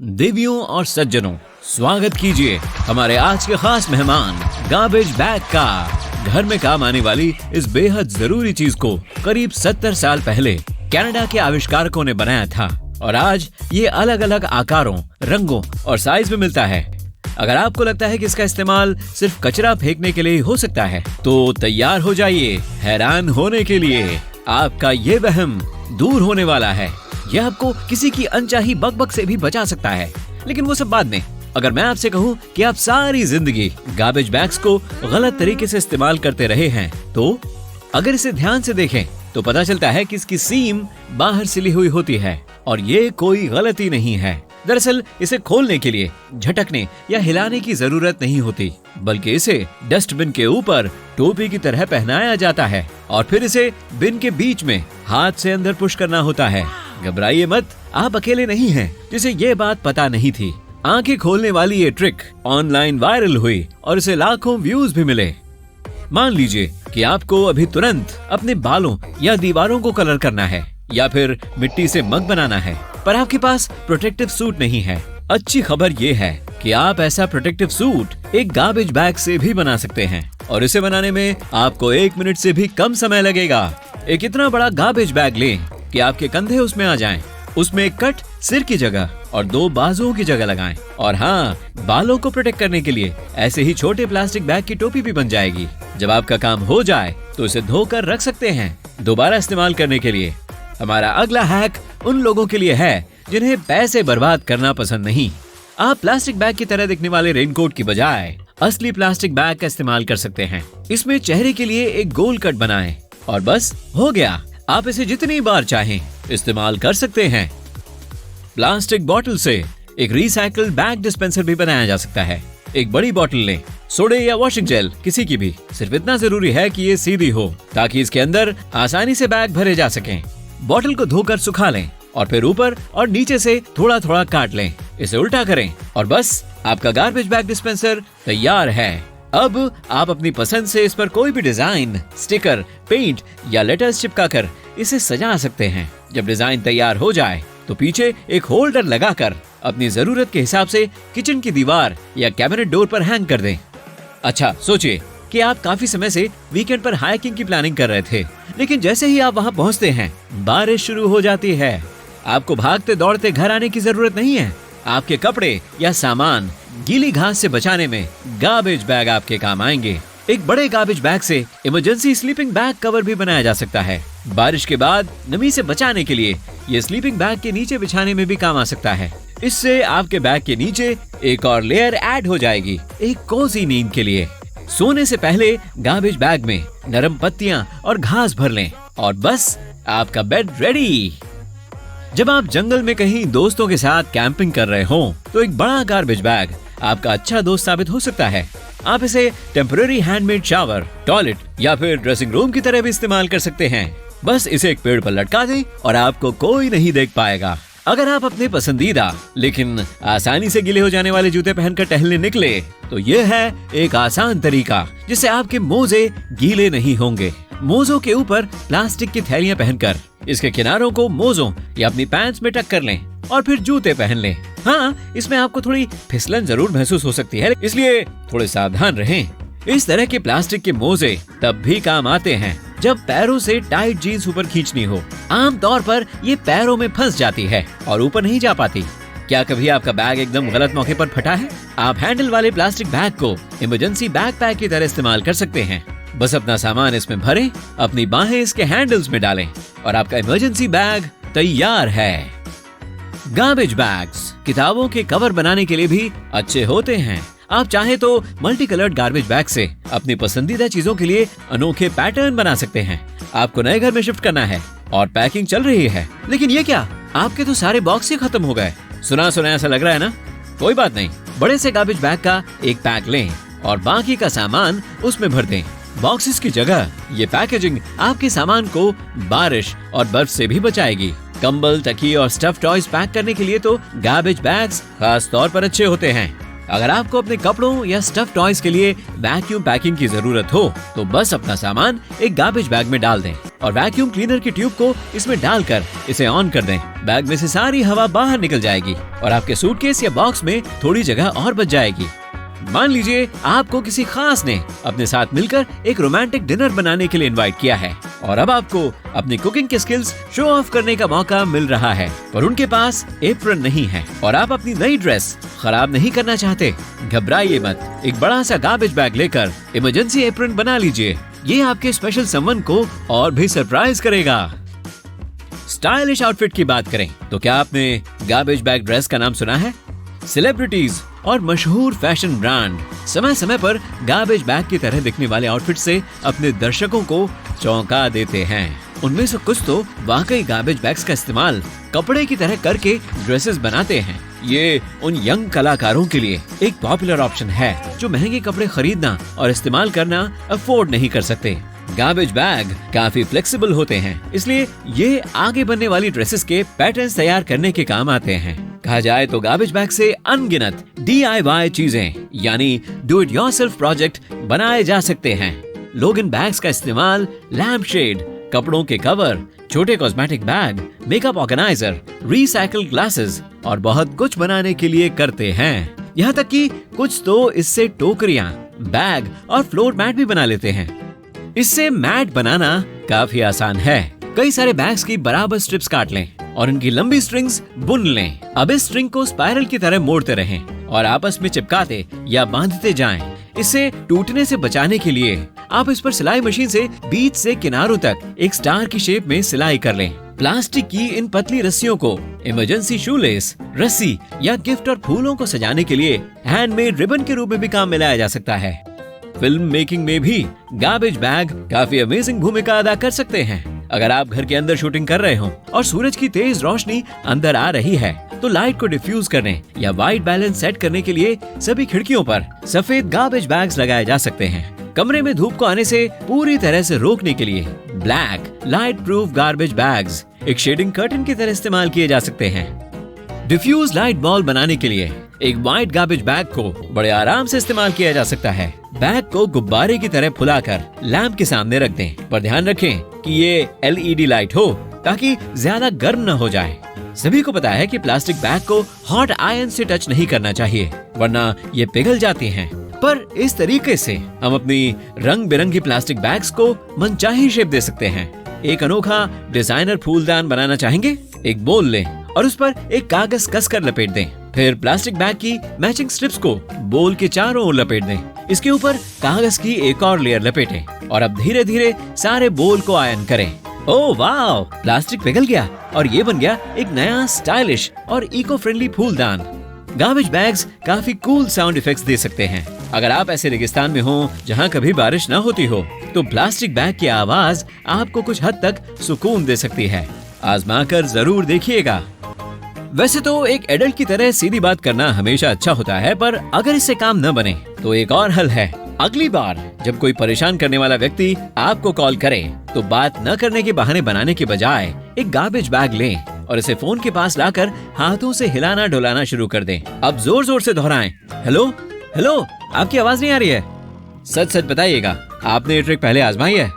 देवियों और सज्जनों, स्वागत कीजिए हमारे आज के खास मेहमान गार्बेज बैग का। घर में काम आने वाली इस बेहद जरूरी चीज को करीब 70 साल पहले कनाडा के आविष्कारकों ने बनाया था और आज ये अलग अलग आकारों, रंगों और साइज में मिलता है। अगर आपको लगता है कि इसका इस्तेमाल सिर्फ कचरा फेंकने के लिए हो सकता है तो तैयार हो जाइए हैरान होने के लिए। आपका ये वहम दूर होने वाला है। यह आपको किसी की अनचाही बकबक से भी बचा सकता है, लेकिन वो सब बाद में। अगर मैं आपसे कहूँ कि आप सारी जिंदगी गार्बेज बैग्स को गलत तरीके से इस्तेमाल करते रहे हैं, तो अगर इसे ध्यान से देखें तो पता चलता है कि इसकी सीम बाहर सिली हुई होती है और ये कोई गलती नहीं है। दरअसल इसे खोलने के लिए झटकने या हिलाने की जरूरत नहीं होती, बल्कि इसे डस्टबिन के ऊपर टोपी की तरह पहनाया जाता है और फिर इसे बिन के बीच में हाथ से अंदर पुश करना होता है। घबराइए मत, आप अकेले नहीं हैं जिसे ये बात पता नहीं थी। आंखें खोलने वाली ये ट्रिक ऑनलाइन वायरल हुई और इसे लाखों व्यूज भी मिले। मान लीजिए कि आपको अभी तुरंत अपने बालों या दीवारों को कलर करना है या फिर मिट्टी से मग बनाना है, पर आपके पास प्रोटेक्टिव सूट नहीं है। अच्छी खबर ये है कि आप ऐसा प्रोटेक्टिव सूट एक गार्बेज बैग से भी बना सकते हैं और इसे बनाने में आपको 1 मिनट से भी कम समय लगेगा। एक इतना बड़ा गार्बेज बैग लें कि आपके कंधे उसमें आ जाएं। उसमें एक कट सिर की जगह और 2 बाजुओं की जगह लगाएं। और हाँ, बालों को प्रोटेक्ट करने के लिए ऐसे ही छोटे प्लास्टिक बैग की टोपी भी बन जाएगी। जब आपका काम हो जाए तो इसे धोकर रख सकते हैं दोबारा इस्तेमाल करने के लिए। हमारा अगला हैक उन लोगों के लिए है जिन्हें पैसे बर्बाद करना पसंद नहीं। आप प्लास्टिक बैग की तरह दिखने वाले रेनकोट की बजाय असली प्लास्टिक बैग का इस्तेमाल कर सकते हैं। इसमें चेहरे के लिए एक गोल कट बनाएं और बस हो गया। आप इसे जितनी बार चाहें इस्तेमाल कर सकते हैं। प्लास्टिक बॉटल से एक रिसाइकल्ड बैग डिस्पेंसर भी बनाया जा सकता है। एक बड़ी बॉटल लें, सोडे या वॉशिंग जेल, किसी की भी। सिर्फ इतना जरूरी है कि ये सीधी हो ताकि इसके अंदर आसानी से बैग भरे जा सकें। बॉटल को धोकर सुखा लें और फिर ऊपर और नीचे से थोड़ा थोड़ा काट लें। इसे उल्टा करें और बस आपका गार्बेज बैग डिस्पेंसर तैयार है। अब आप अपनी पसंद से इस पर कोई भी डिजाइन, स्टिकर, पेंट या लेटर्स चिपकाकर इसे सजा सकते हैं। जब डिजाइन तैयार हो जाए तो पीछे एक होल्डर लगाकर अपनी जरूरत के हिसाब से किचन की दीवार या कैबिनेट डोर पर हैंग कर दें। अच्छा, सोचिए कि आप काफी समय से वीकेंड पर हाइकिंग की प्लानिंग कर रहे थे, लेकिन जैसे ही आप वहां पहुंचते हैं बारिश शुरू हो जाती है। आपको भागते दौड़ते घर आने की जरूरत नहीं है। आपके कपड़े या सामान गीली घास से बचाने में गार्बेज बैग आपके काम आएंगे। एक बड़े गार्बेज बैग से इमरजेंसी स्लीपिंग बैग कवर भी बनाया जा सकता है। बारिश के बाद नमी से बचाने के लिए ये स्लीपिंग बैग के नीचे बिछाने में भी काम आ सकता है। इससे आपके बैग के नीचे एक और लेयर ऐड हो जाएगी, एक कोजी नींद के लिए। सोने से पहले गार्बेज बैग में नरम पत्तियां और घास भर लें और बस आपका बेड रेडी। जब आप जंगल में कहीं दोस्तों के साथ कैंपिंग कर रहे हो तो एक बड़ा गार्बेज बैग आपका अच्छा दोस्त साबित हो सकता है। आप इसे टेम्परेरी हैंडमेड शावर, टॉयलेट या फिर ड्रेसिंग रूम की तरह भी इस्तेमाल कर सकते हैं। बस इसे एक पेड़ पर लटका दें और आपको कोई नहीं देख पाएगा। अगर आप अपने पसंदीदा लेकिन आसानी से गीले हो जाने वाले जूते पहनकर टहलने निकले तो ये है एक आसान तरीका जिससे आपके मोजे गीले नहीं होंगे। मोजों के ऊपर प्लास्टिक की थैलियां पहनकर इसके किनारों को मोजों या अपनी पैंट्स में टक कर लें और फिर जूते पहन लें। हाँ, इसमें आपको थोड़ी फिसलन जरूर महसूस हो सकती है, इसलिए थोड़े सावधान रहें। इस तरह के प्लास्टिक के मोजे तब भी काम आते हैं जब पैरों से टाइट जीन्स ऊपर खींचनी हो। आमतौर पर ये पैरों में फंस जाती है और ऊपर नहीं जा पाती। क्या कभी आपका बैग एकदम गलत मौके पर फटा है? आप हैंडल वाले प्लास्टिक बैग को इमरजेंसी बैग पैक की तरह इस्तेमाल कर सकते हैं। बस अपना सामान इसमें भरें, अपनी बाहें इसके हैंडल्स में डालें और आपका इमरजेंसी बैग तैयार है। गार्बेज बैग्स किताबों के कवर बनाने के लिए भी अच्छे होते हैं। आप चाहे तो मल्टी कलर्ड गार्बेज बैग से अपनी पसंदीदा चीजों के लिए अनोखे पैटर्न बना सकते हैं। आपको नए घर में शिफ्ट करना है और पैकिंग चल रही है, लेकिन ये क्या, आपके तो सारे बॉक्स ही खत्म हो गए। सुना सुना ऐसा लग रहा है ना? कोई बात नहीं, बड़े से गार्बेज बैग का एक पैक लें और बाकी का सामान उसमें भर दें। बॉक्सेस की जगह ये पैकेजिंग आपके सामान को बारिश और बर्फ से भी बचाएगी। कंबल, तकिए और स्टफ टॉयज पैक करने के लिए तो गार्बेज बैग्स खास तौर पर अच्छे होते हैं। अगर आपको अपने कपड़ों या स्टफ टॉयज के लिए वैक्यूम पैकिंग की जरूरत हो तो बस अपना सामान एक गार्बेज बैग में डाल दें और वैक्यूम क्लीनर की ट्यूब को इसमें डालकर इसे ऑन कर दें। बैग में से सारी हवा बाहर निकल जाएगी और आपके सूटकेस या बॉक्स में थोड़ी जगह और बच जाएगी। मान लीजिए आपको किसी खास ने अपने साथ मिलकर एक रोमांटिक डिनर बनाने के लिए इनवाइट किया है और अब आपको अपनी कुकिंग के स्किल्स शो ऑफ करने का मौका मिल रहा है, पर उनके पास एप्रन नहीं है और आप अपनी नई ड्रेस खराब नहीं करना चाहते। घबराइए मत, एक बड़ा सा गार्बेज बैग लेकर इमरजेंसी एप्रन बना लीजिए। ये आपके स्पेशल समवन को और भी सरप्राइज करेगा। स्टाइलिश आउटफिट की बात करें तो क्या आपने गार्बेज बैग ड्रेस का नाम सुना है? सेलिब्रिटीज और मशहूर फैशन ब्रांड समय समय पर गार्बेज बैग की तरह दिखने वाले आउटफिट से अपने दर्शकों को चौंका देते हैं। उनमें से कुछ तो वाकई गार्बेज बैग्स का इस्तेमाल कपड़े की तरह करके ड्रेसेस बनाते हैं। ये उन यंग कलाकारों के लिए एक पॉपुलर ऑप्शन है जो महंगे कपड़े खरीदना और इस्तेमाल करना अफोर्ड नहीं कर सकते। गार्बेज बैग काफी फ्लेक्सिबल होते हैं, इसलिए ये आगे बनने वाली ड्रेसेस के पैटर्न्स तैयार करने के काम आते हैं। कहा जाए तो गार्बेज बैग से अनगिनत DIY चीजें यानी डू इट योरसेल्फ प्रोजेक्ट बनाए जा सकते हैं। लोग इन बैग्स का इस्तेमाल लैम्प शेड, कपड़ों के कवर, छोटे cosmetic bag, makeup organiser, recycle glasses और बहुत कुछ बनाने के लिए करते हैं। यहाँ तक कि कुछ तो इससे टोकरियां, बैग और फ्लोर मैट भी बना लेते हैं। इससे मैट बनाना काफी आसान है। कई सारे बैग्स की बराबर स्ट्रिप्स काट लें और इनकी लंबी स्ट्रिंग्स बुन लें। अब इस स्ट्रिंग को स्पाइरल की तरह मोड़ते रहें और आपस में चिपकाते या बांधते जाएं। इसे टूटने से बचाने के लिए आप इस पर सिलाई मशीन से बीच से किनारों तक एक स्टार की शेप में सिलाई कर लें। प्लास्टिक की इन पतली रस्सियों को इमरजेंसी शूलेस, रस्सी या गिफ्ट और फूलों को सजाने के लिए हैंडमेड रिबन के रूप में भी काम में लाया जा सकता है। फिल्म मेकिंग में भी गार्बेज बैग काफी अमेजिंग भूमिका अदा कर सकते हैं। अगर आप घर के अंदर शूटिंग कर रहे हो और सूरज की तेज रोशनी अंदर आ रही है तो लाइट को डिफ्यूज करने या वाइट बैलेंस सेट करने के लिए सभी खिड़कियों पर सफेद गार्बेज बैग्स लगाए जा सकते हैं। कमरे में धूप को आने से पूरी तरह से रोकने के लिए black light proof garbage bags एक शेडिंग कर्टन की तरह इस्तेमाल किए जा सकते हैं। डिफ्यूज लाइट बॉल बनाने के लिए एक व्हाइट गार्बेज बैग को बड़े आराम से इस्तेमाल किया जा सकता है। बैग को गुब्बारे की तरह फुलाकर लैंप के सामने रख दें, पर ध्यान रखें कि ये LED लाइट हो ताकि ज्यादा गर्म न हो जाए। सभी को पता है कि प्लास्टिक बैग को हॉट आयरन से टच नहीं करना चाहिए वरना ये पिघल जाती हैं। पर इस तरीके से हम अपनी रंग बिरंगी प्लास्टिक बैग्स को मनचाही शेप दे सकते हैं। एक अनोखा डिजाइनर फूलदान बनाना चाहेंगे? एक बोल लें और उस पर एक कागज कसकर लपेट दें। फिर प्लास्टिक बैग की मैचिंग स्ट्रिप्स को बोल के चारों ओर लपेट दें। इसके ऊपर कागज की एक और लेयर लपेटें और अब धीरे धीरे सारे बोल को आयरन करें। ओह वाह, प्लास्टिक पिघल गया और ये बन गया एक नया स्टाइलिश और इको फ्रेंडली फूलदान। गार्बेज बैग्स काफी कूल साउंड इफेक्ट्स दे सकते हैं। अगर आप ऐसे रेगिस्तान में हो जहाँ कभी बारिश न होती हो तो प्लास्टिक बैग की आवाज आपको कुछ हद तक सुकून दे सकती है। आजमाकर जरूर देखिएगा। वैसे तो एक एडल्ट की तरह सीधी बात करना हमेशा अच्छा होता है, पर अगर इससे काम न बने तो एक और हल है। अगली बार जब कोई परेशान करने वाला व्यक्ति आपको कॉल करे तो बात न करने के बहाने बनाने के बजाय एक गार्बेज बैग लें और इसे फोन के पास लाकर हाथों से हिलाना डुलाना शुरू कर दें। अब जोर जोर से दोहराएं, हेलो हेलो, आपकी आवाज नहीं आ रही है। सच सच बताइएगा, आपने ये ट्रिक पहले आजमाई है?